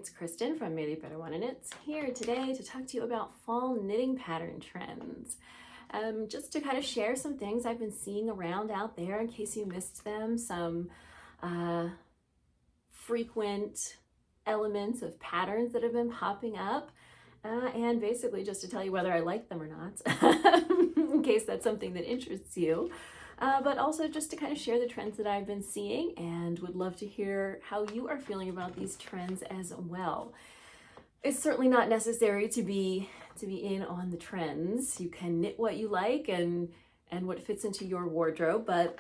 it's Kristen from Maybe Better Wanna Knits here today to talk to you about fall knitting pattern trends. Just to kind of share some things I've been seeing around out there in case you missed them, some frequent elements of patterns that have been popping up, and basically just to tell you whether I like them or not, in case that's something that interests you. But also just to kind of share the trends that I've been seeing, and would love to hear how you are feeling about these trends as well. It's certainly not necessary to be in on the trends. You can knit what you like and what fits into your wardrobe, but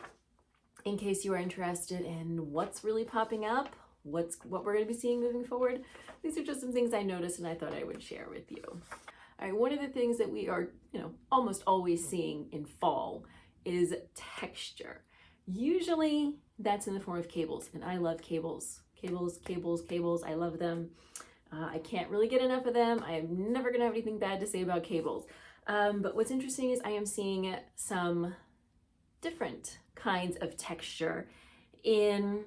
in case you are interested in what's really popping up, what we're going to be seeing moving forward, these are just some things I noticed and I thought I would share with you. All right, one of the things that we are, almost always seeing in fall is texture. Usually that's in the form of cables, and I love cables. Cables, I love them. I can't really get enough of them. I am never gonna have anything bad to say about cables. But what's interesting is I am seeing some different kinds of texture in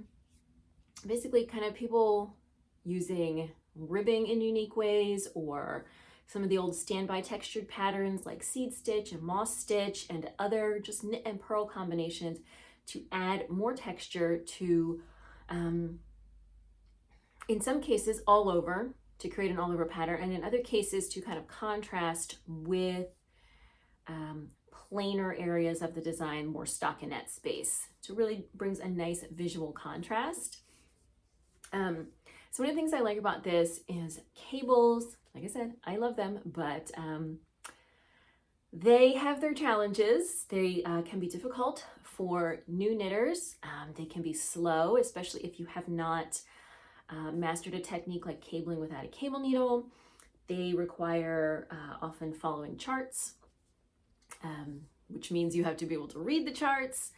basically kind of people using ribbing in unique ways, or some of the old standby textured patterns like seed stitch and moss stitch and other just knit and purl combinations to add more texture to, in some cases all over, to create an all over pattern, and in other cases to kind of contrast with plainer areas of the design, more stockinette space. So it really brings a nice visual contrast. So one of the things I like about this is cables. Like I said, I love them, but they have their challenges. They can be difficult for new knitters. They can be slow, especially if you have not mastered a technique like cabling without a cable needle. They require often following charts, which means you have to be able to read the charts.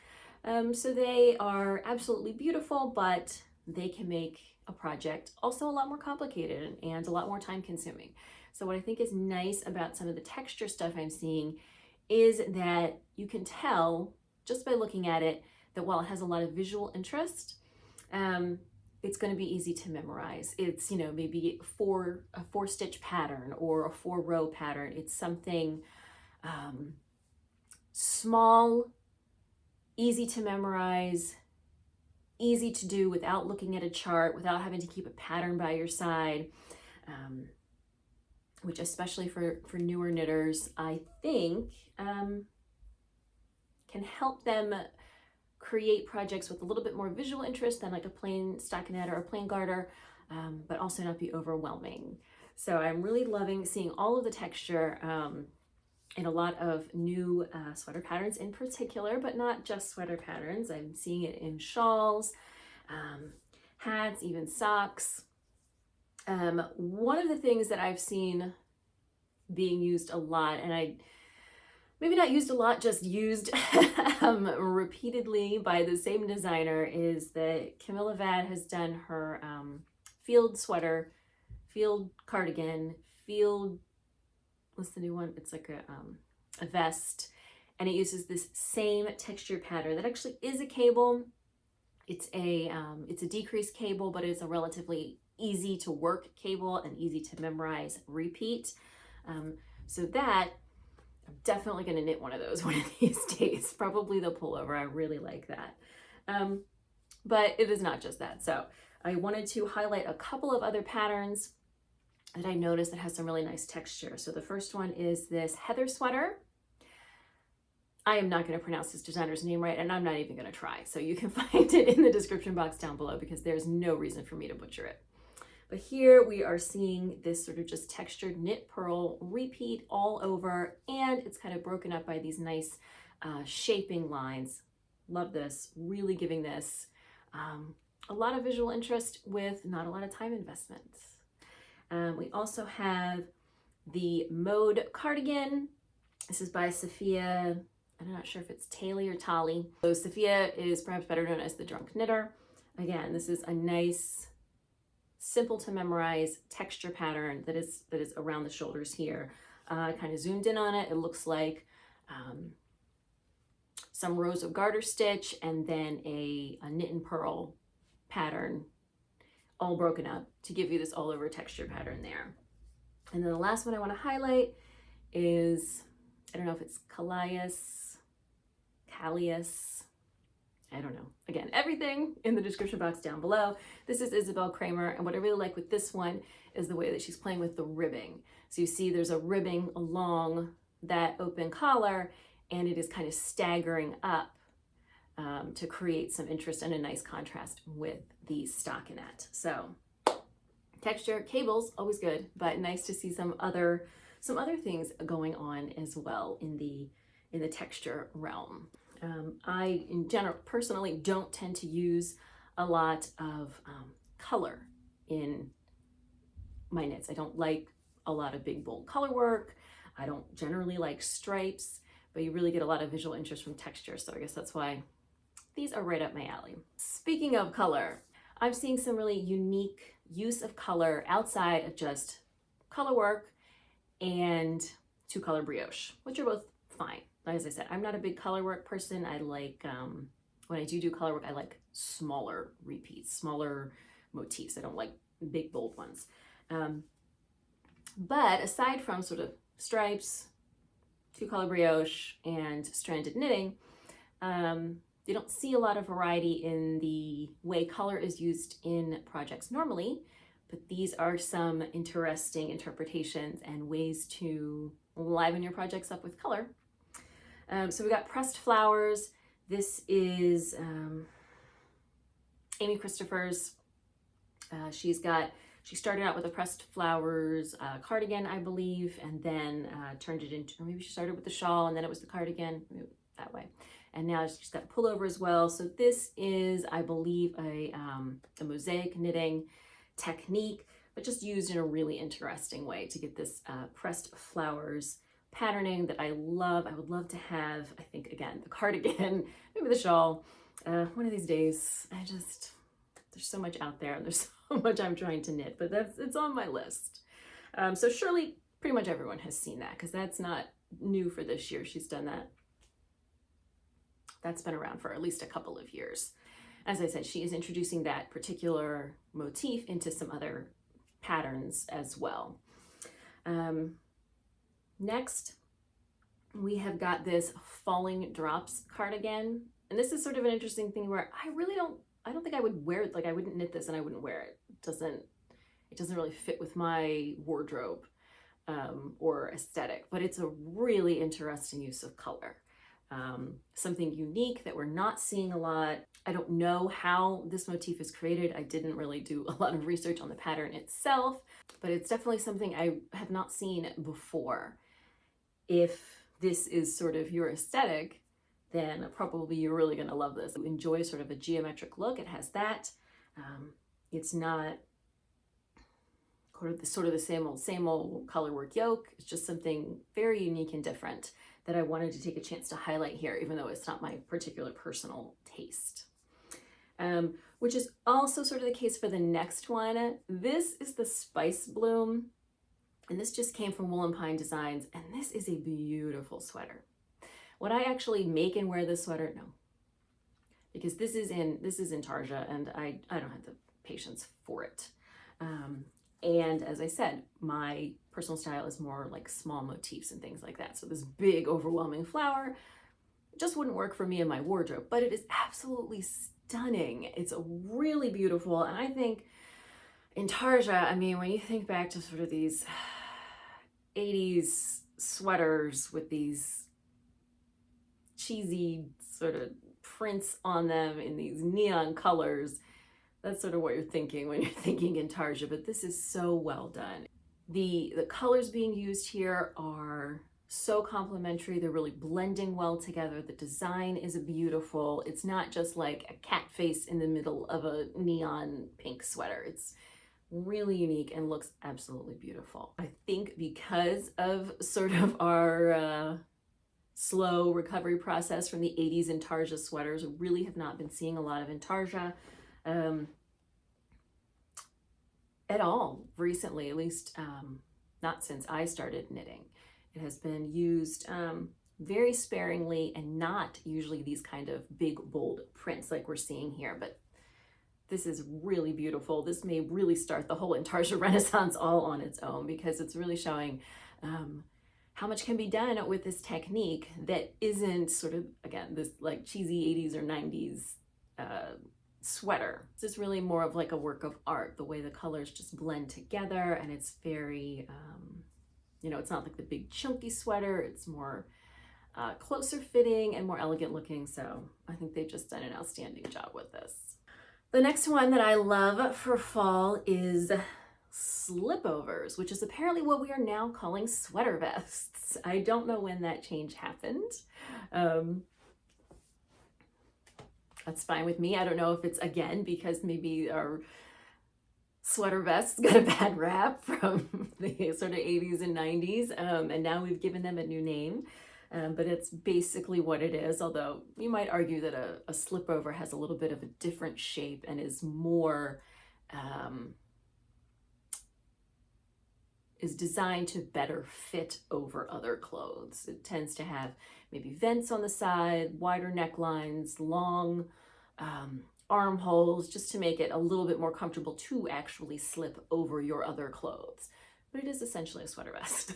So they are absolutely beautiful, but they can make a project also a lot more complicated and a lot more time consuming. So what I think is nice about some of the texture stuff I'm seeing is that you can tell just by looking at it that while it has a lot of visual interest, it's going to be easy to memorize. It's, maybe a four stitch pattern or a 4-row pattern. It's something small, easy to memorize, easy to do without looking at a chart, without having to keep a pattern by your side, which especially for newer knitters, I think can help them create projects with a little bit more visual interest than like a plain stockinette or a plain garter, but also not be overwhelming. So I'm really loving seeing all of the texture in a lot of new sweater patterns in particular, but not just sweater patterns. I'm seeing it in shawls, hats, even socks. One of the things that I've seen being used a lot, and maybe not used a lot, just used repeatedly by the same designer, is that Camilla Vad has done her field sweater, field cardigan, field, what's the new one? It's like a vest, and it uses this same texture pattern that actually is a cable. It's a decreased cable, but it's a relatively easy to work cable and easy to memorize repeat. So that I'm definitely going to knit one of those one of these days. Probably the pullover. I really like that. But it is not just that. So I wanted to highlight a couple of other patterns that I noticed that has some really nice texture. So the first one is this heather sweater. I am not going to pronounce this designer's name right, and I'm not even going to try. So you can find it in the description box down below because there's no reason for me to butcher it. But here we are seeing this sort of just textured knit purl repeat all over, and it's kind of broken up by these nice shaping lines. Love this, really giving this a lot of visual interest with not a lot of time investment. We also have the Mode cardigan. This is by Sophia. I'm not sure if it's Taylor or Tolly. So Sophia is perhaps better known as the Drunk Knitter. Again, this is a nice, simple to memorize texture pattern that is around the shoulders here. Kind of zoomed in on it. It looks like some rows of garter stitch and then a knit and purl pattern all broken up to give you this all over texture pattern there. And then the last one I want to highlight is, I don't know if it's Callias, I don't know. Again, everything in the description box down below. This is Isabel Kramer, and what I really like with this one is the way that she's playing with the ribbing. So you see there's a ribbing along that open collar, and it is kind of staggering up to create some interest and a nice contrast with the stockinette. So texture, cables, always good, but nice to see some other things going on as well in the texture realm. I, in general, personally don't tend to use a lot of color in my knits. I don't like a lot of big, bold color work. I don't generally like stripes, but you really get a lot of visual interest from texture. So I guess that's why these are right up my alley. Speaking of color, I'm seeing some really unique use of color outside of just color work and two-color brioche, which are both fine. As I said, I'm not a big color work person. I like, when I do color work, I like smaller repeats, smaller motifs. I don't like big, bold ones. But aside from sort of stripes, two-color brioche, and stranded knitting, you don't see a lot of variety in the way color is used in projects normally, but these are some interesting interpretations and ways to liven your projects up with color. So we got pressed flowers. This is Amy Christopher's. She started out with a pressed flowers cardigan, I believe, and then turned it into, or maybe she started with the shawl and then it was the cardigan, that way. And now she's got a pullover as well. So this is, I believe, a mosaic knitting technique, but just used in a really interesting way to get this pressed flowers patterning that I love. I would love to have, I think, again, the cardigan, maybe the shawl, one of these days. There's so much out there and there's so much I'm trying to knit, but it's on my list. So surely pretty much everyone has seen that, because that's not new for this year. She's done that. That's been around for at least a couple of years. As I said, she is introducing that particular motif into some other patterns as well. Next, we have got this Falling Drops cardigan. And this is sort of an interesting thing where I don't think I would wear it. Like, I wouldn't knit this and I wouldn't wear it. It doesn't really fit with my wardrobe or aesthetic, but it's a really interesting use of color. Something unique that we're not seeing a lot. I don't know how this motif is created. I didn't really do a lot of research on the pattern itself, but it's definitely something I have not seen before. If this is sort of your aesthetic, then probably you're really going to love this. You enjoy sort of a geometric look. It has that. It's not sort of the same old color work yoke. It's just something very unique and different that I wanted to take a chance to highlight here, even though it's not my particular personal taste. Which is also sort of the case for the next one. This is the Spice Bloom, and this just came from Wool & Pine Designs, and this is a beautiful sweater. Would I actually make and wear this sweater? No, because this is in Tarja, and I don't have the patience for it. And as I said, my personal style is more like small motifs and things like that. So this big, overwhelming flower just wouldn't work for me in my wardrobe, but it is absolutely stunning. It's really beautiful. And I think in Tarja, I mean, when you think back to sort of these 80s sweaters with these cheesy sort of prints on them in these neon colors, that's sort of what you're thinking when you're thinking in Tarja, but this is so well done. The colors being used here are so complementary. They're really blending well together. The design is beautiful. It's not just like a cat face in the middle of a neon pink sweater. It's really unique and looks absolutely beautiful. I think because of sort of our slow recovery process from the 80s Intarsia sweaters, we really have not been seeing a lot of Intarsia at all recently, at least not since I started knitting. It has been used very sparingly and not usually these kind of big, bold prints like we're seeing here, but this is really beautiful. This may really start the whole Intarsia Renaissance all on its own, because it's really showing how much can be done with this technique that isn't sort of, again, this like cheesy 80s or 90s sweater. This is really more of like a work of art, the way the colors just blend together, and it's very, you know, it's not like the big chunky sweater, it's more closer fitting and more elegant looking. So I think they've just done an outstanding job with this. The next one that I love for fall is slipovers, which is apparently what we are now calling sweater vests. I don't know when that change happened. That's fine with me. I don't know if it's, again, because maybe our sweater vests got a bad rap from the sort of 80s and 90s, and now we've given them a new name. But it's basically what it is, although you might argue that a slipover has a little bit of a different shape and is more, is designed to better fit over other clothes. It tends to have maybe vents on the side, wider necklines, long armholes, just to make it a little bit more comfortable to actually slip over your other clothes. But it is essentially a sweater vest.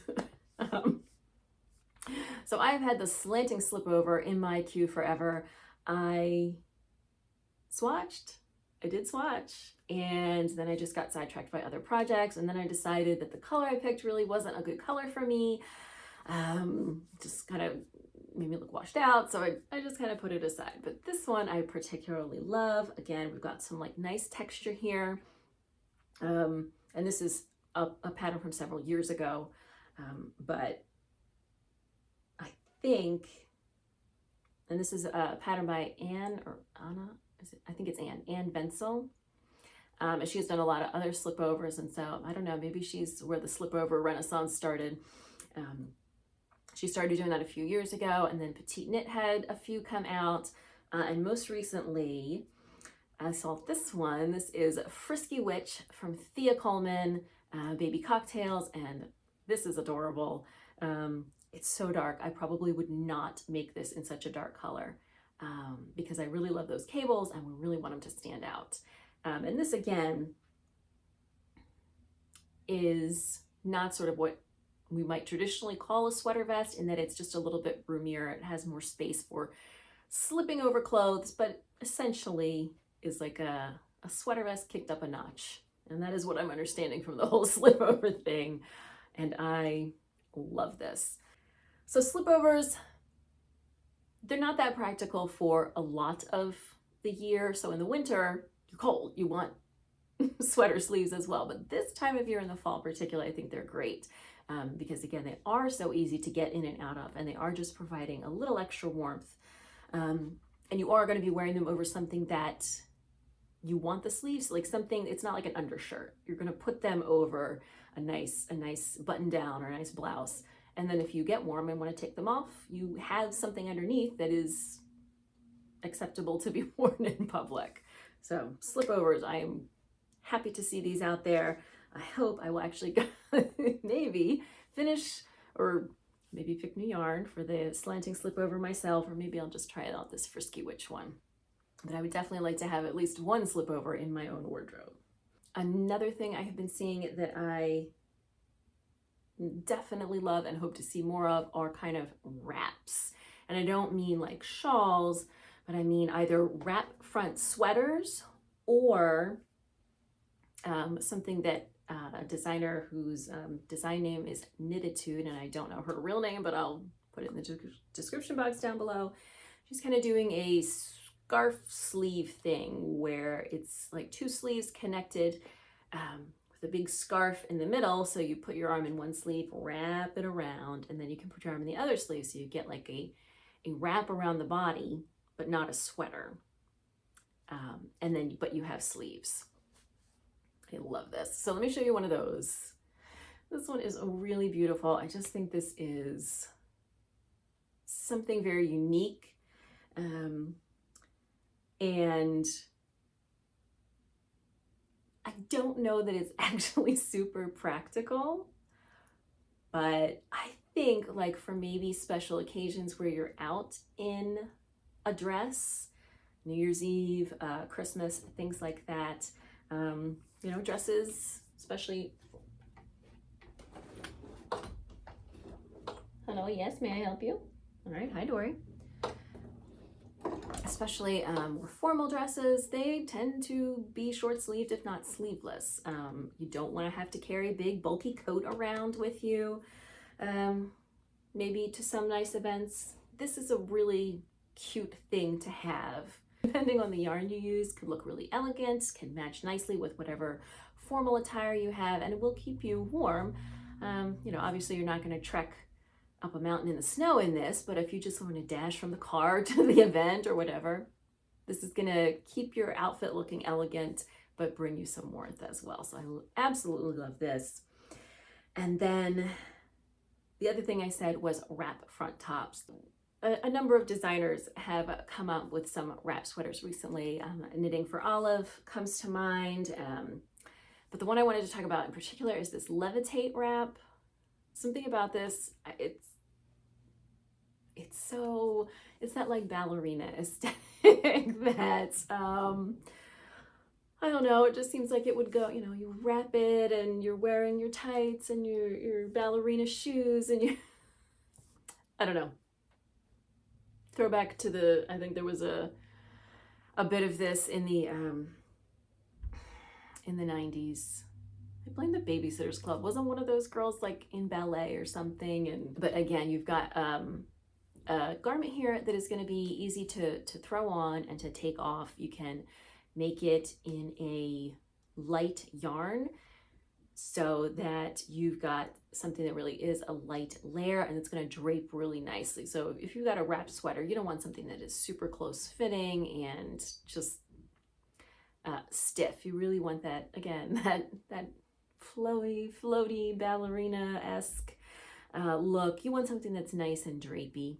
So I've had the slanting slipover in my queue forever. I did swatch, and then I just got sidetracked by other projects, and then I decided that the color I picked really wasn't a good color for me. Just kind of made me look washed out, so I just kind of put it aside. But this one I particularly love. Again, we've got some like nice texture here, and this is a pattern from several years ago, but think, and this is a pattern by Anne or Anna, I think it's Anne Wenzel. And she's done a lot of other slipovers, and so I don't know, maybe she's where the slipover renaissance started. She started doing that a few years ago, and then Petite Knit had a few come out, and most recently I saw this one. This is Frisky Witch from Thea Coleman, Baby Cocktails, and this is adorable. It's so dark. I probably would not make this in such a dark color because I really love those cables and we really want them to stand out. And this, again, is not sort of what we might traditionally call a sweater vest, in that it's just a little bit roomier. It has more space for slipping over clothes, but essentially is like a sweater vest kicked up a notch. And that is what I'm understanding from the whole slipover thing. And I love this. So slipovers, they're not that practical for a lot of the year. So in the winter, you're cold, you want sweater sleeves as well. But this time of year in the fall particularly, I think they're great because, again, they are so easy to get in and out of, and they are just providing a little extra warmth. And you are going to be wearing them over something that you want the sleeves, like something, it's not like an undershirt. You're going to put them over a nice button down or a nice blouse. And then if you get warm and want to take them off, you have something underneath that is acceptable to be worn in public. So slipovers, I am happy to see these out there. I hope I will actually maybe finish or maybe pick new yarn for the slanting slipover myself, or maybe I'll just try out this Frisky Witch one. But I would definitely like to have at least one slipover in my own wardrobe. Another thing I have been seeing that I definitely love and hope to see more of are kind of wraps. And I don't mean like shawls, but I mean either wrap front sweaters or something that a designer whose design name is Knititude, and I don't know her real name, but I'll put it in the description box down below. She's kind of doing a scarf sleeve thing where it's like two sleeves connected with a big scarf in the middle. So you put your arm in one sleeve, wrap it around, and then you can put your arm in the other sleeve. So you get like a wrap around the body, but not a sweater. And then, but you have sleeves. I love this. So let me show you one of those. This one is really beautiful. I just think this is something very unique. And I don't know that it's actually super practical, but I think like for maybe special occasions where you're out in a dress, New Year's Eve, Christmas, things like that. You know, dresses, especially. Hello, yes, may I help you? All right, hi, Dory. Especially more formal dresses, they tend to be short-sleeved, if not sleeveless. You don't want to have to carry a big, bulky coat around with you. Maybe to some nice events, this is a really cute thing to have. Depending on the yarn you use, could look really elegant, can match nicely with whatever formal attire you have, and it will keep you warm. You know, obviously you're not going to trek up a mountain in the snow in this, but if you just want to dash from the car to the event or whatever, this is going to keep your outfit looking elegant, but bring you some warmth as well. So I absolutely love this. And then the other thing I said was wrap front tops. A number of designers have come up with some wrap sweaters recently. Knitting for Olive comes to mind. But the one I wanted to talk about in particular is this levitate wrap. Something about this, it's that like ballerina aesthetic that, I don't know, it just seems like it would go, you know, you wrap it and you're wearing your tights and your ballerina shoes and you, I don't know. Throwback to I think there was a bit of this in the 90s. I blame the Babysitters Club. Wasn't one of those girls like in ballet or something? But again, you've got a garment here that is going to be easy to throw on and to take off. You can make it in a light yarn so that you've got something that really is a light layer and it's going to drape really nicely. So if you've got a wrap sweater, you don't want something that is super close fitting and just stiff. You really want that, again, that floaty ballerina-esque look. You want something that's nice and drapey.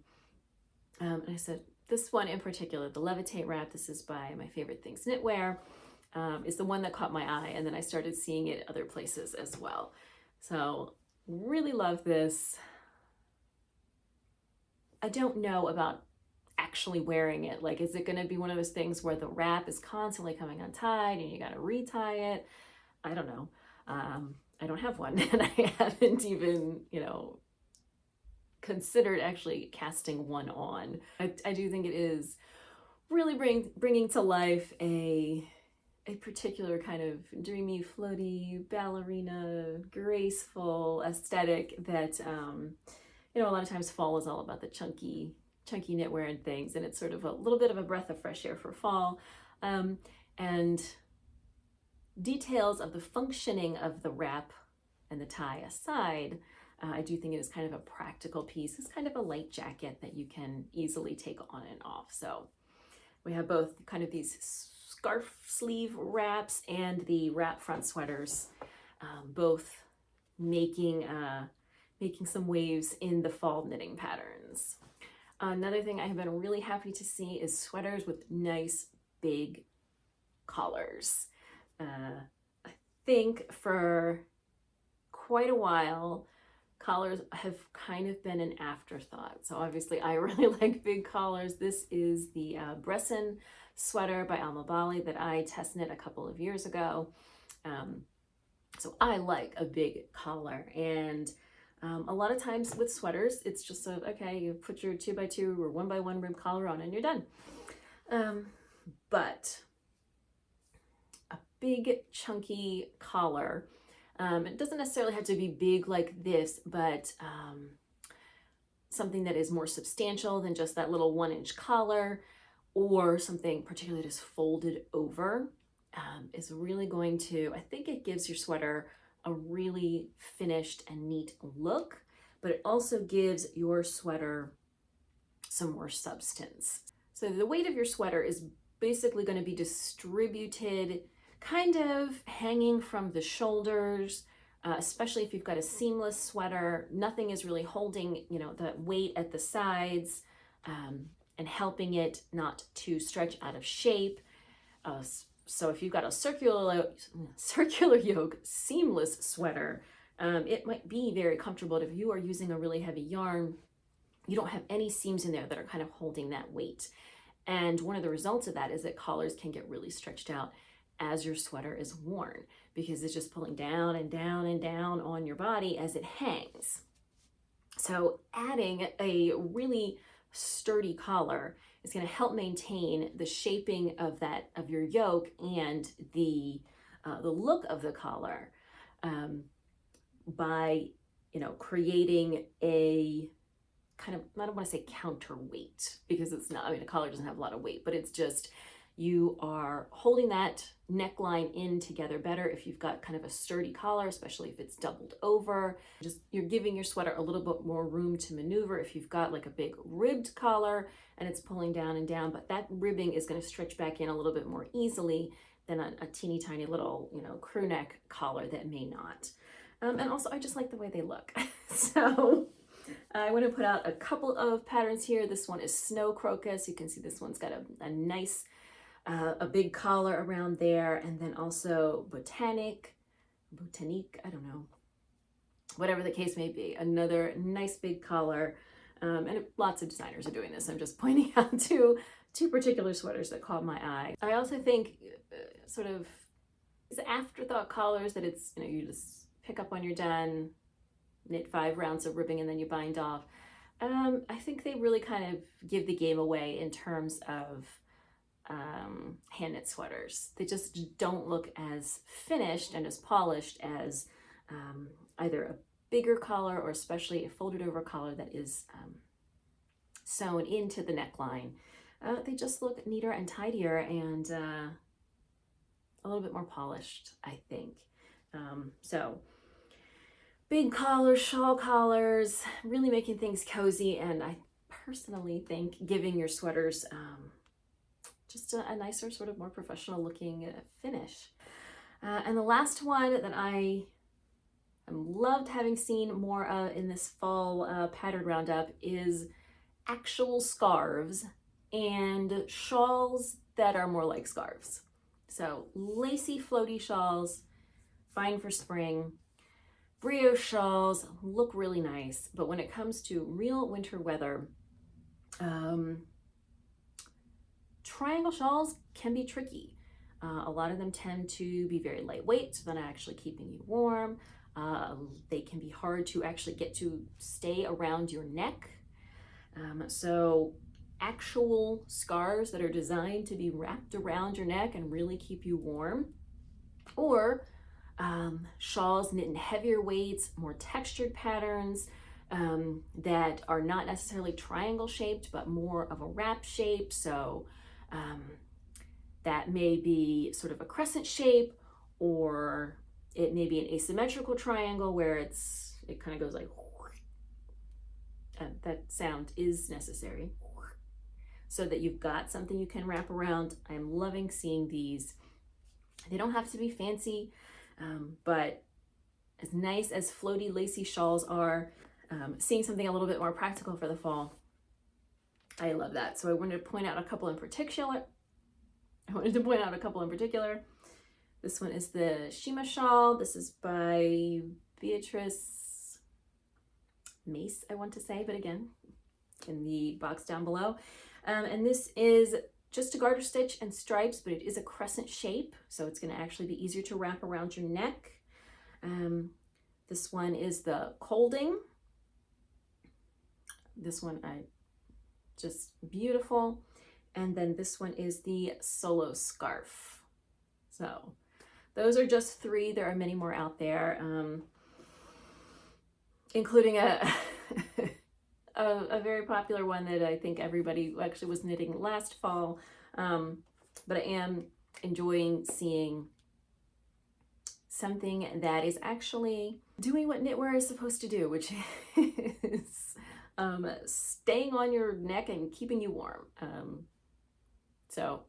And I said this one in particular, the levitate wrap, this is by My Favorite Things Knitwear, is the one that caught my eye, and then I started seeing it other places as well. So really love this. I don't know about actually wearing it. Like, is it going to be one of those things where the wrap is constantly coming untied and you got to retie it? I don't know. I don't have one, and I haven't even, you know, considered actually casting one on. I do think it is really bringing to life a particular kind of dreamy, floaty, ballerina, graceful aesthetic that, you know, a lot of times fall is all about the chunky knitwear and things, and it's sort of a little bit of a breath of fresh air for fall. And details of the functioning of the wrap and the tie aside, I do think it is kind of a practical piece. It's kind of a light jacket that you can easily take on and off. So we have both kind of these scarf sleeve wraps and the wrap front sweaters, both making some waves in the fall knitting patterns. Another thing I have been really happy to see is sweaters with nice big collars. I think for quite a while, collars have kind of been an afterthought. So obviously I really like big collars. This is the Bresson sweater by Alma Bali that I test knit a couple of years ago. So I like a big collar, and a lot of times with sweaters, it's just okay, you put your 2x2 or 1x1 rib collar on and you're done. But a big chunky collar, it doesn't necessarily have to be big like this, but something that is more substantial than just that little 1-inch collar, or something particularly just folded over, is really going to, I think it gives your sweater a really finished and neat look, but it also gives your sweater some more substance. So the weight of your sweater is basically going to be distributed kind of hanging from the shoulders, especially if you've got a seamless sweater. Nothing is really holding, you know, the weight at the sides, and helping it not to stretch out of shape. So if you've got a circular yoke seamless sweater, it might be very comfortable. But if you are using a really heavy yarn, you don't have any seams in there that are kind of holding that weight. And one of the results of that is that collars can get really stretched out as your sweater is worn, because it's just pulling down and down and down on your body as it hangs. So adding a really sturdy collar is going to help maintain the shaping of your yoke and the look of the collar, by creating a kind of, I don't want to say counterweight, because it's not, I mean, a collar doesn't have a lot of weight, but it's just, you are holding that neckline in together better if you've got kind of a sturdy collar, especially if it's doubled over. Just, you're giving your sweater a little bit more room to maneuver if you've got like a big ribbed collar and it's pulling down and down, but that ribbing is going to stretch back in a little bit more easily than a teeny tiny little, crew neck collar that may not. And also, I just like the way they look. So I want to put out a couple of patterns here. This one is Snow Crocus. You can see this one's got a nice, a big collar around there. And then also Botanique, I don't know, whatever the case may be. Another nice big collar. And lots of designers are doing this. I'm just pointing out two particular sweaters that caught my eye. I also think sort of these afterthought collars that it's, you just pick up when you're done, knit 5 rounds of ribbing, and then you bind off. I think they really kind of give the game away in terms of hand knit sweaters. They just don't look as finished and as polished as either a bigger collar or especially a folded over collar that is sewn into the neckline. They just look neater and tidier and a little bit more polished, I think. So big collars, shawl collars, really making things cozy. And I personally think giving your sweaters just a nicer, sort of more professional looking finish. And the last one that I loved having seen more in this fall pattern roundup is actual scarves and shawls that are more like scarves. So lacy floaty shawls, fine for spring. Brioche shawls look really nice, but when it comes to real winter weather, triangle shawls can be tricky. A lot of them tend to be very lightweight, so they're not actually keeping you warm. They can be hard to actually get to stay around your neck. So actual scarves that are designed to be wrapped around your neck and really keep you warm, or shawls knit in heavier weights, more textured patterns that are not necessarily triangle shaped, but more of a wrap shape. So that may be sort of a crescent shape, or it may be an asymmetrical triangle where it kind of goes like, that sound is necessary, so that you've got something you can wrap around. I'm loving seeing these. They don't have to be fancy, but as nice as floaty lacy shawls are, seeing something a little bit more practical for the fall, I love that. So I wanted to point out a couple in particular. This one is the Shima shawl. This is by Beatrice Mace, I want to say, but again, in the box down below. And this is just a garter stitch and stripes, but it is a crescent shape, so it's going to actually be easier to wrap around your neck. This one is the Colding. This one, just beautiful. And then this one is the Solo Scarf. So those are just 3. There are many more out there, including a very popular one that I think everybody actually was knitting last fall. But I am enjoying seeing something that is actually doing what knitwear is supposed to do, which is staying on your neck and keeping you warm. So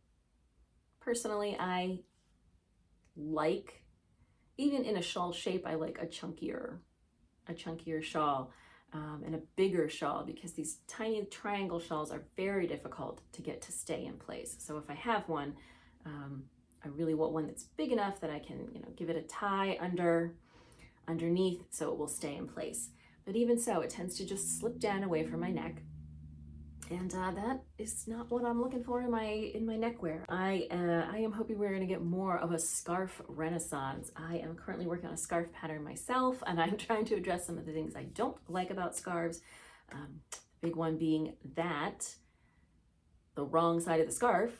personally, I like, even in a shawl shape, I like a chunkier shawl and a bigger shawl, because these tiny triangle shawls are very difficult to get to stay in place. So if I have one, I really want one that's big enough that I can, give it a tie underneath so it will stay in place. But even so, it tends to just slip down away from my neck. And that is not what I'm looking for in my neckwear. I am hoping we're going to get more of a scarf renaissance. I am currently working on a scarf pattern myself, and I'm trying to address some of the things I don't like about scarves. Big one being that the wrong side of the scarf,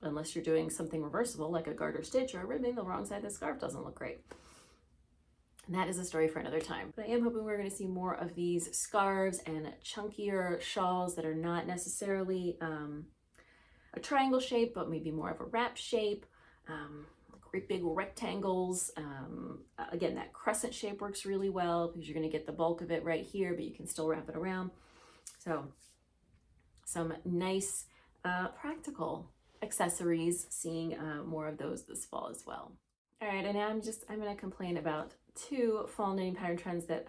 unless you're doing something reversible like a garter stitch or a ribbing, the wrong side of the scarf doesn't look great. And that is a story for another time. But I am hoping we're going to see more of these scarves and chunkier shawls that are not necessarily a triangle shape, but maybe more of a wrap shape. Great big rectangles. Again, that crescent shape works really well because you're going to get the bulk of it right here, but you can still wrap it around. So some nice practical accessories, seeing more of those this fall as well. All right, and now I'm going to complain about 2 fall knitting pattern trends that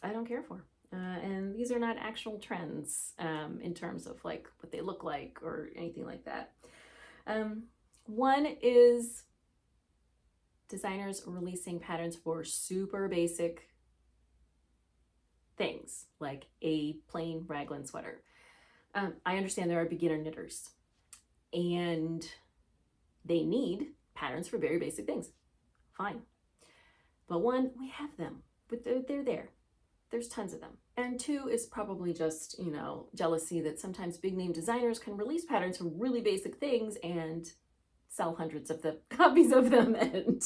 I don't care for. And these are not actual trends in terms of like what they look like or anything like that. One is designers releasing patterns for super basic things like a plain raglan sweater. I understand there are beginner knitters and they need patterns for very basic things. Fine. But 1, we have them, but they're there. There's tons of them. And 2 is probably just, you know, jealousy that sometimes big name designers can release patterns for really basic things and sell hundreds of the copies of them. And,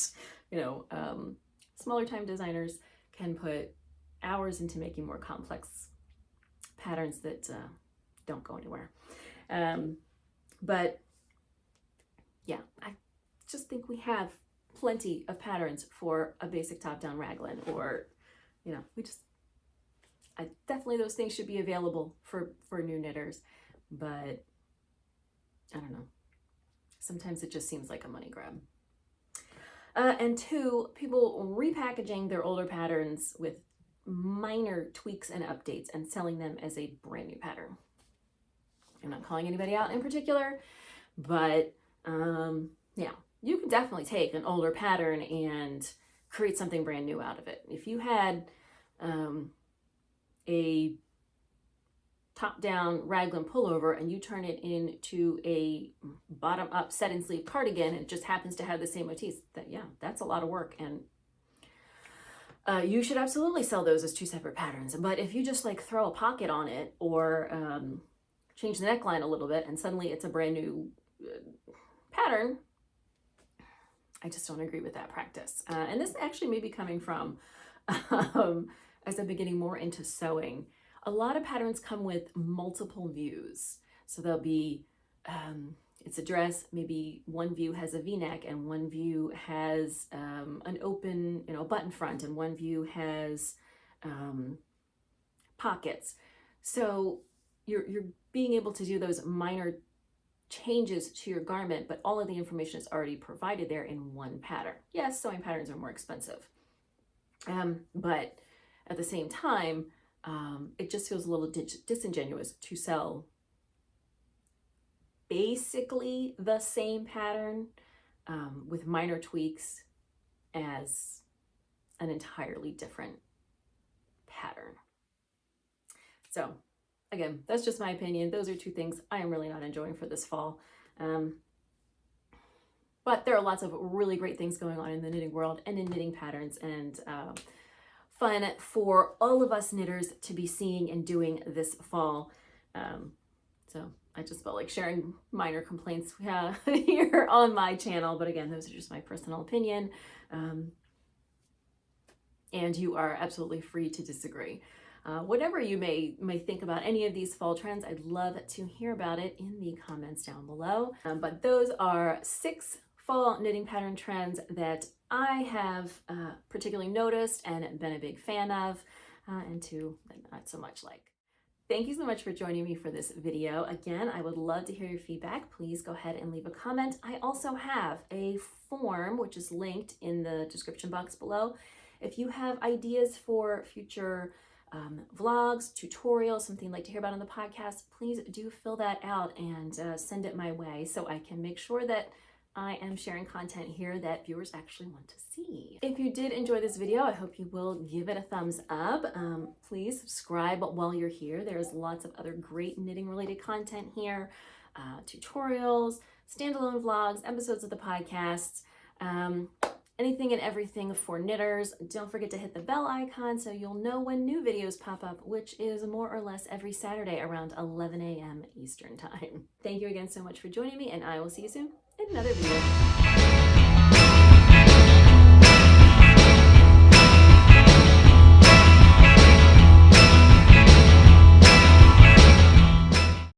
you know, smaller time designers can put hours into making more complex patterns that don't go anywhere. But yeah, I just think we have plenty of patterns for a basic top-down raglan, or, you know, definitely those things should be available for new knitters, but I don't know. Sometimes it just seems like a money grab. And 2, people repackaging their older patterns with minor tweaks and updates and selling them as a brand new pattern. I'm not calling anybody out in particular, but yeah, you can definitely take an older pattern and create something brand new out of it. If you had a top-down raglan pullover and you turn it into a bottom-up set-in sleeve cardigan, and it just happens to have the same motifs, that's a lot of work, and you should absolutely sell those as 2 separate patterns. But if you just like throw a pocket on it or change the neckline a little bit and suddenly it's a brand new pattern, I just don't agree with that practice. And this actually may be coming from, as I'm getting more into sewing, a lot of patterns come with multiple views. So there'll be, it's a dress, maybe one view has a V-neck and one view has an open, you know, button front, and one view has pockets. So you're being able to do those minor changes to your garment, but all of the information is already provided there in one pattern. Yes, sewing patterns are more expensive, but at the same time, it just feels a little disingenuous to sell basically the same pattern with minor tweaks as an entirely different pattern. So again, that's just my opinion. Those are 2 things I am really not enjoying for this fall. But there are lots of really great things going on in the knitting world and in knitting patterns, and fun for all of us knitters to be seeing and doing this fall. So I just felt like sharing minor complaints here on my channel. But again, those are just my personal opinion. And you are absolutely free to disagree. Whatever you may think about any of these fall trends, I'd love to hear about it in the comments down below. But those are 6 fall knitting pattern trends that I have particularly noticed and been a big fan of, and 2 that not so much like. Thank you so much for joining me for this video. Again, I would love to hear your feedback. Please go ahead and leave a comment. I also have a form which is linked in the description box below. If you have ideas for future vlogs, tutorials, something you'd like to hear about on the podcast, please do fill that out and send it my way so I can make sure that I am sharing content here that viewers actually want to see. If you did enjoy this video, I hope you will give it a thumbs up. Please subscribe while you're here. There's lots of other great knitting related content here, tutorials, standalone vlogs, episodes of the podcasts, anything and everything for knitters. Don't forget to hit the bell icon so you'll know when new videos pop up, which is more or less every Saturday around 11 a.m. Eastern time. Thank you again so much for joining me, and I will see you soon in another video.